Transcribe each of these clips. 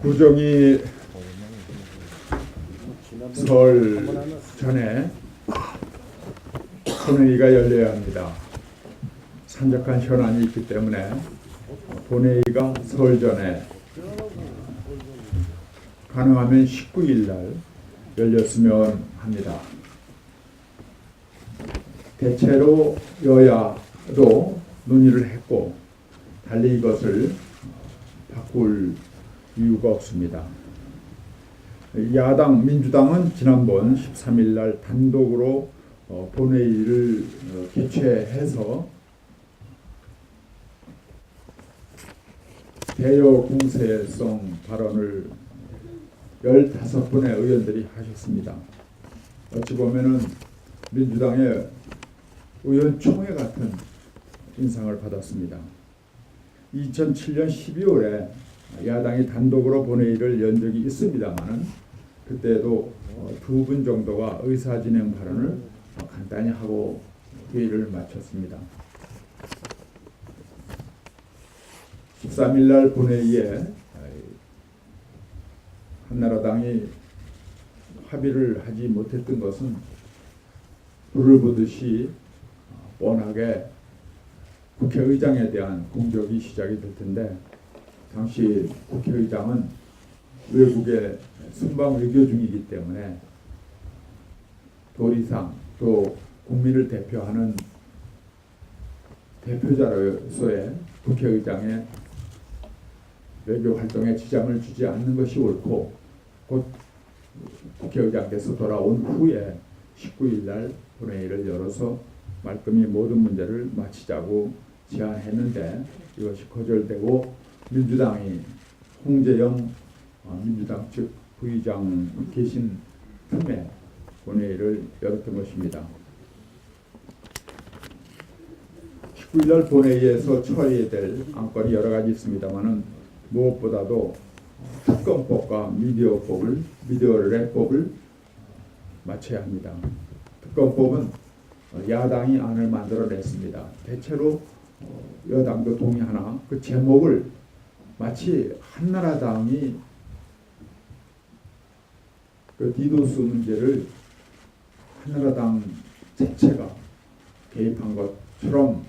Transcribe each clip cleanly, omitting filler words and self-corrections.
구정이 설 전에 본회의가 열려야 합니다. 산적한 현안이 있기 때문에 본회의가 설 전에 가능하면 19일 날 열렸으면 합니다. 대체로 여야도 논의를 했고 달리 이것을 바꿀 이유가 없습니다. 야당 민주당은 지난번 13일 날 단독으로 본회의를 개최해서 대여 공세성 발언을 15분의 의원들이 하셨습니다. 어찌 보면은 민주당의 의원총회 같은 인상을 받았습니다. 2007년 12월에 야당이 단독으로 본회의를 연 적이 있습니다만은 그때도 2분 정도가 의사진행 발언을 간단히 하고 회의를 마쳤습니다. 13일 날 본회의에 한나라당이 합의를 하지 못했던 것은 불을 보듯이 뻔하게 국회의장에 대한 공격이 시작이 될 텐데 당시 국회의장은 외국에 순방 외교 중이기 때문에 도리상 또 국민을 대표하는 대표자로서의 국회의장의 외교 활동에 지장을 주지 않는 것이 옳고 곧 국회의장께서 돌아온 후에 19일 날 본회의를 열어서 말끔히 모든 문제를 마치자고 제안했는데 이것이 거절되고 민주당이 홍재영 민주당 측 부의장 계신 틈에 본회의를 열었던 것입니다. 19일 날 본회의에서 처리해야 될 안건이 여러 가지 있습니다만은 무엇보다도 특검법과 미디어의법을 마쳐야 합니다. 특검법은 야당이 안을 만들어냈습니다. 대체로 여당도 동의하나 그 제목을 마치 한나라당이 그 디도스 문제를 한나라당 자체가 개입한 것처럼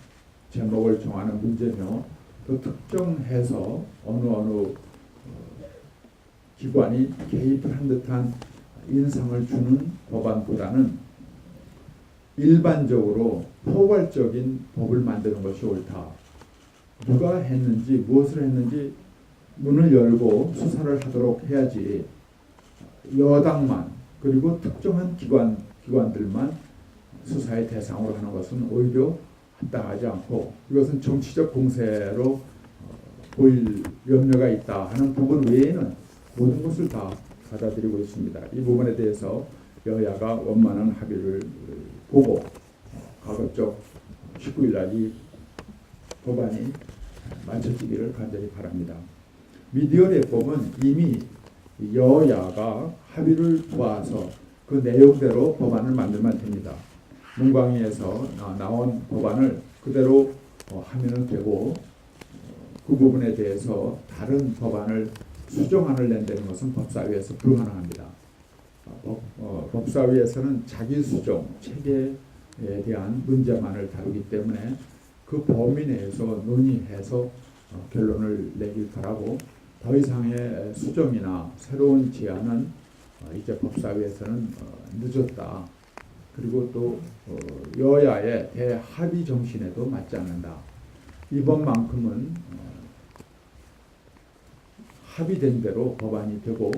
제목을 정하는 문제며 또 특정해서 어느 기관이 개입을 한 듯한 인상을 주는 법안보다는 일반적으로 포괄적인 법을 만드는 것이 옳다. 누가 했는지 무엇을 했는지 문을 열고 수사를 하도록 해야지 여당만 그리고 특정한 기관들만 수사의 대상으로 하는 것은 오히려 합당하지 않고 이것은 정치적 공세로 보일 염려가 있다 하는 부분 외에는 모든 것을 다 받아들이고 있습니다. 이 부분에 대해서 여야가 원만한 합의를 보고 가급적 19일 날 이 법안이 마쳐지기를 간절히 바랍니다. 미디어의법은 이미 여야가 합의를 도와서 그 내용대로 법안을 만들면 됩니다. 문광위에서 나온 법안을 그대로 하면 되고 그 부분에 대해서 다른 법안을 수정안을 낸다는 것은 법사위에서 불가능합니다. 법사위에서는 자기 수정, 체계에 대한 문제만을 다루기 때문에 그 범위 내에서 논의해서 결론을 내길 바라고 더 이상의 수정이나 새로운 제안은 이제 법사위에서는 늦었다. 그리고 또 여야의 대합의 정신에도 맞지 않는다. 이번만큼은 합의된 대로 법안이 되고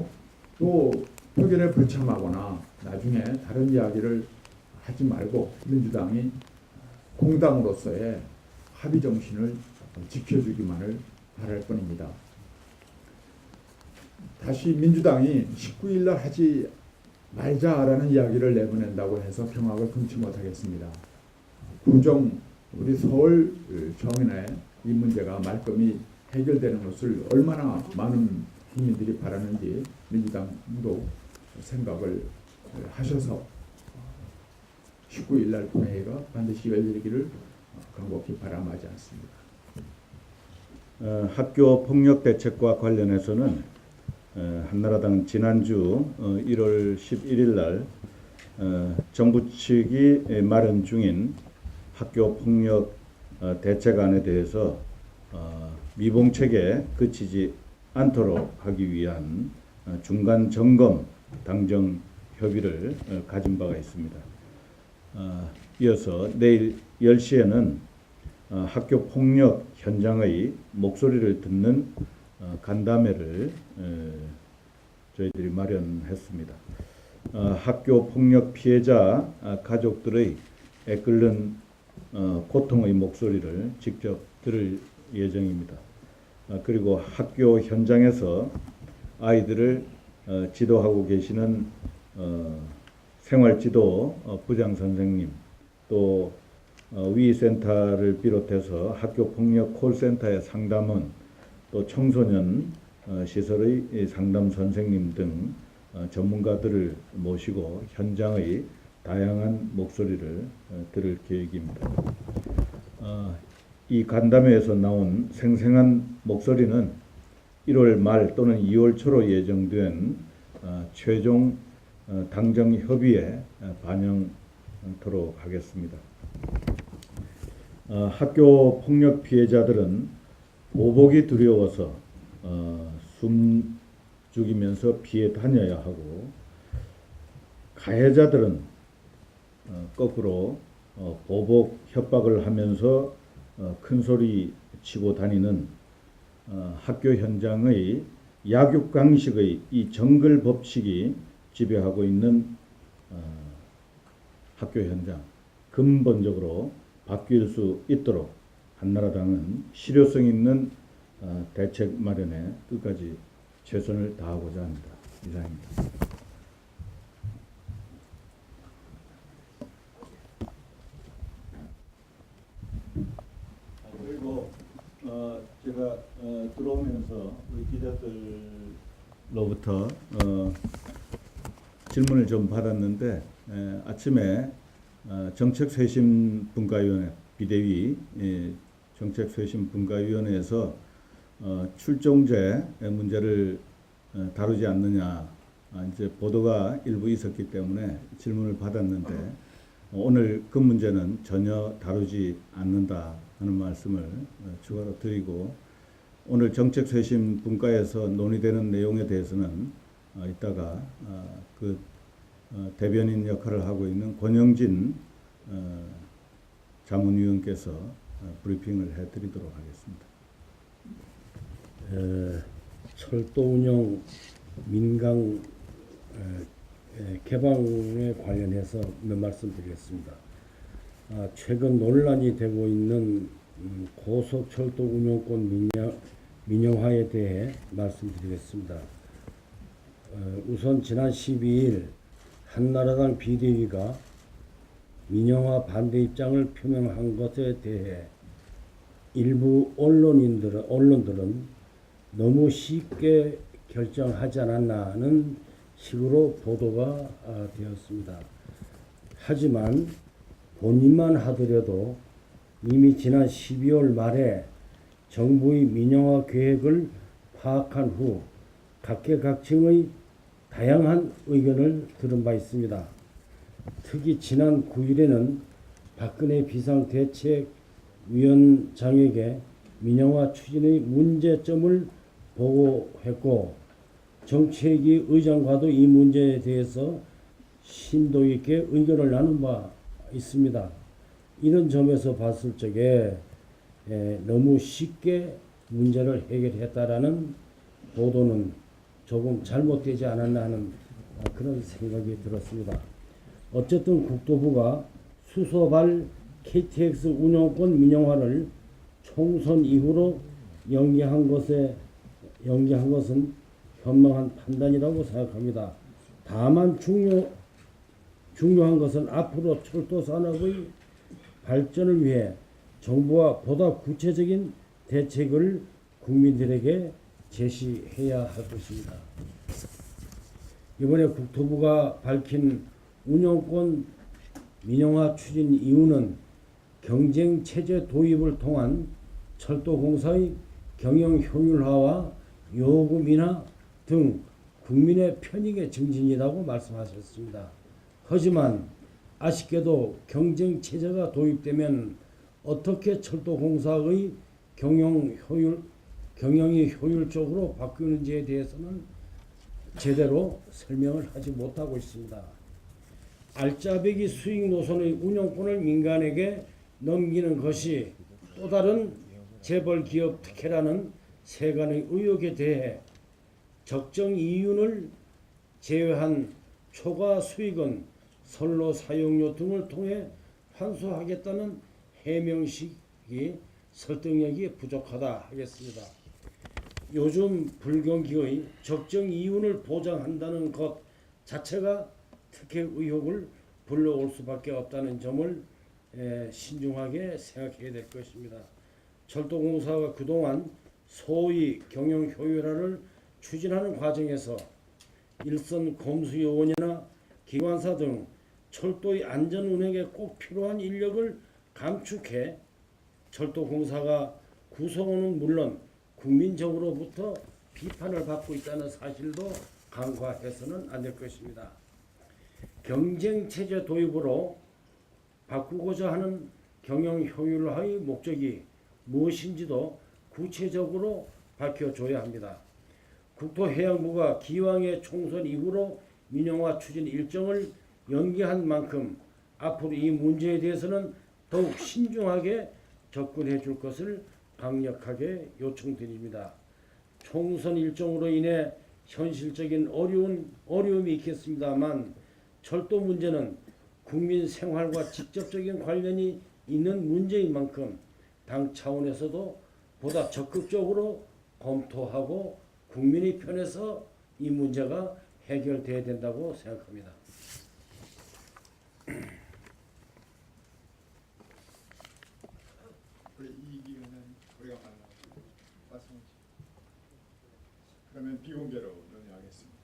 또 표결에 불참하거나 나중에 다른 이야기를 하지 말고 민주당이 공당으로서의 합의 정신을 지켜주기만을 바랄 뿐입니다. 다시 민주당이 19일 날 하지 말자라는 이야기를 내보낸다고 해서 평화를 금치 못하겠습니다. 구정 우리 서울 정인의 이 문제가 말끔히 해결되는 것을 얼마나 많은 국민들이 바라는지 민주당도 생각을 하셔서 19일 날 본회의가 반드시 열리기를 간곡히 바람하지 않습니다. 학교 폭력 대책과 관련해서는 한나라당은 지난주 1월 11일 날 정부 측이 마련 중인 학교 폭력 대책안에 대해서 미봉책에 그치지 않도록 하기 위한 중간 점검 당정 협의를 가진 바가 있습니다. 이어서 내일 10시에는 학교 폭력 현장의 목소리를 듣는 간담회를 저희들이 마련했습니다. 학교 폭력 피해자 가족들의 애끓는 고통의 목소리를 직접 들을 예정입니다. 그리고 학교 현장에서 아이들을 지도하고 계시는 생활지도 부장 선생님, 또 위센터를 비롯해서 학교 폭력 콜센터의 상담원, 또 청소년 시설의 상담 선생님 등 전문가들을 모시고 현장의 다양한 목소리를 들을 계획입니다. 이 간담회에서 나온 생생한 목소리는 1월 말 또는 2월 초로 예정된 최종 당정 협의에 반영토록 하겠습니다. 학교 폭력 피해자들은 보복이 두려워서 숨 죽이면서 피해 다녀야 하고, 가해자들은 거꾸로 보복 협박을 하면서 큰 소리 치고 다니는 학교 현장의 약육강식의 이 정글 법칙이 지배하고 있는 학교 현장, 근본적으로 바뀔 수 있도록 한나라당은 실효성 있는 대책 마련에 끝까지 최선을 다하고자 합니다. 이상입니다. 그리고 제가 들어오면서 우리 기자들로부터 질문을 좀 받았는데, 아침에 정책쇄신분과위원회 비대위 정책쇄신분과위원회에서 출종제 문제를 다루지 않느냐, 이제 보도가 일부 있었기 때문에 질문을 받았는데, 오늘 그 문제는 전혀 다루지 않는다 하는 말씀을 추가로 드리고, 오늘 정책쇄신분과에서 논의되는 내용에 대해서는 이따가 그 대변인 역할을 하고 있는 권영진 자문위원께서 브리핑을 해드리도록 하겠습니다. 철도 운영 민강 개방에 관련해서 몇 말씀 드리겠습니다. 최근 논란이 되고 있는 고속철도 운영권 민영화에 대해 말씀드리겠습니다. 우선 지난 12일 한나라당 비대위가 민영화 반대 입장을 표명한 것에 대해 일부 언론들은 너무 쉽게 결정하지 않았나는 식으로 보도가 되었습니다. 하지만 본인만 하더라도 이미 지난 12월 말에 정부의 민영화 계획을 파악한 후 각계각층의 다양한 의견을 들은 바 있습니다. 특히 지난 9일에는 박근혜 비상대책위원장에게 민영화 추진의 문제점을 보고했고, 정책위 의장과도 이 문제에 대해서 심도 있게 의견을 나눈 바 있습니다. 이런 점에서 봤을 적에 너무 쉽게 문제를 해결했다라는 보도는 조금 잘못되지 않았나 하는 그런 생각이 들었습니다. 어쨌든 국토부가 수서발 KTX 운영권 민영화를 총선 이후로 연기한 것은 현명한 판단이라고 생각합니다. 다만 중요한 것은 앞으로 철도 산업의 발전을 위해 정부가 보다 구체적인 대책을 국민들에게 제시해야 할 것입니다. 이번에 국토부가 밝힌 운영권 민영화 추진 이유는 경쟁체제 도입을 통한 철도공사의 경영 효율화와 요금 인하 등 국민의 편익의 증진이라고 말씀하셨습니다. 하지만 아쉽게도 경쟁 체제가 도입되면 어떻게 철도공사의 경영이 효율적으로 바뀌는지에 대해서는 제대로 설명을 하지 못하고 있습니다. 알짜배기 수익 노선의 운영권을 민간에게 넘기는 것이 또 다른 재벌 기업 특혜라는 세간의 의혹에 대해 적정 이윤을 제외한 초과 수익은 선로 사용료 등을 통해 환수하겠다는 해명식이 설득력이 부족하다 하겠습니다. 요즘 불경기의 적정 이윤을 보장한다는 것 자체가 특혜 의혹을 불러올 수밖에 없다는 점을 신중하게 생각해야 될 것입니다. 철도공사가 그동안 소위 경영 효율화를 추진하는 과정에서 일선 검수요원이나 기관사 등 철도의 안전 운행에 꼭 필요한 인력을 감축해 철도공사가 구성원은 물론 국민적으로부터 비판을 받고 있다는 사실도 간과해서는 안 될 것입니다. 경쟁체제 도입으로 바꾸고자 하는 경영 효율화의 목적이 무엇인지도 구체적으로 밝혀줘야 합니다. 국토해양부가 기왕의 총선 이후로 민영화 추진 일정을 연기한 만큼 앞으로 이 문제에 대해서는 더욱 신중하게 접근해 줄 것을 강력하게 요청드립니다. 총선 일정으로 인해 현실적인 어려움이 있겠습니다만 철도 문제는 국민 생활과 직접적인 관련이 있는 문제인 만큼 당 차원에서도 보다 적극적으로 검토하고 국민의 편에서 이 문제가 해결돼야 된다고 생각합니다. 우리 이기는 우리가 말씀하시죠. 그러면 비공개로 논의하겠습니다.